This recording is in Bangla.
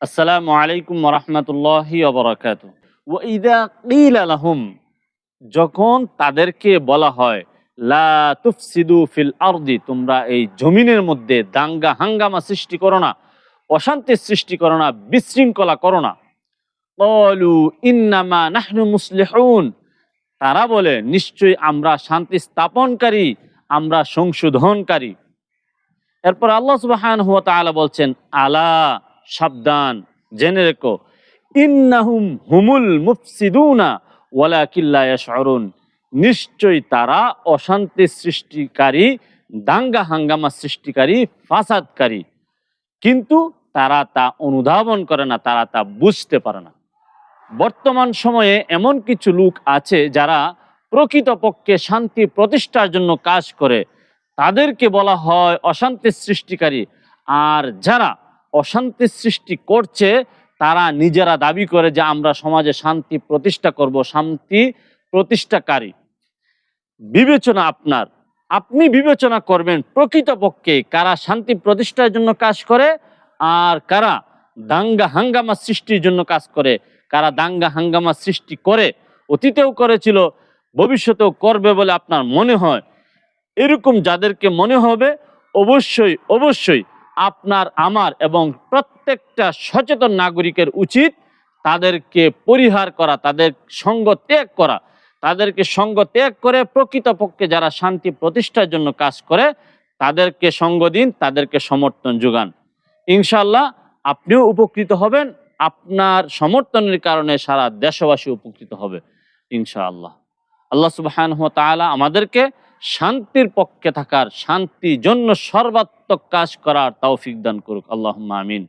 আসসালামু আলাইকুম ওয়া রাহমাতুল্লাহি ওয়া বারাকাতুহু। ওয়া ইযা ক্বিলা লাহুম, যখন তাদেরকে বলা হয়, লা তুফসিদু ফিল আরদি, তোমরা এই জমিনের মধ্যে দাঙ্গা হাঙ্গামা সৃষ্টি করো না, অশান্তির সৃষ্টি করো না, বিশৃঙ্খলা করো না। ক্বালু ইন্নামা নাহনু মুসলিহুন, তারা বলে নিশ্চয়ই আমরা শান্তি স্থাপনকারী, আমরা সংশোধনকারী। এরপর আল্লাহ সুবহানাহু ওয়া তাআলা বলছেন, আলা, সাবধান, জেনে রেখো, ইন্নাহুম হুমুল মুফসিদুনা ওয়ালাকিন লা ইয়াশউরুন, নিশ্চয়ই তারা অশান্তি সৃষ্টিকারী, দাঙ্গা হাঙ্গামা সৃষ্টিকারী, ফাসাদকারী, কিন্তু তারা তা অনুধাবন করে না, তারা তা বুঝতে পারে না। বর্তমান সময়ে এমন কিছু লোক আছে যারা প্রকৃতপক্ষে শান্তি প্রতিষ্ঠার জন্য কাজ করে, তাদেরকে বলা হয় অশান্তির সৃষ্টিকারী। আর যারা অশান্তির সৃষ্টি করছে তারা নিজেরা দাবি করে যে আমরা সমাজে শান্তি প্রতিষ্ঠা করব, শান্তি প্রতিষ্ঠাকারী। বিবেচনা আপনার, আপনি বিবেচনা করবেন প্রকৃতপক্ষে কারা শান্তি প্রতিষ্ঠার জন্য কাজ করে আর কারা দাঙ্গা হাঙ্গামা সৃষ্টির জন্য কাজ করে। কারা দাঙ্গা হাঙ্গামা সৃষ্টি করে, অতীতেও করেছিল, ভবিষ্যতেও করবে বলে আপনার মনে হয়, এরকম যাদেরকে মনে হবে, অবশ্যই অবশ্যই আপনার, আমার এবং প্রত্যেকটা সচেতন নাগরিকের উচিত তাদেরকে পরিহার করা, তাদের সঙ্গ ত্যাগ করা। তাদেরকে সঙ্গ ত্যাগ করে প্রকৃতপক্ষে যারা শান্তি প্রতিষ্ঠার জন্য কাজ করে তাদেরকে সঙ্গ দিন, তাদেরকে সমর্থন যোগান। ইনশাআল্লাহ আপনিও উপকৃত হবেন, আপনার সমর্থনের কারণে সারা দেশবাসী উপকৃত হবে ইনশাআল্লাহ। আল্লাহ সুবহানাহু ওয়া তাআলা আমাদেরকে শান্তির পক্ষে থাকার, শান্তির জন্য সর্বাত্মক কাজ করার তৌফিক দান করুক। আল্লাহুম্মা আমিন।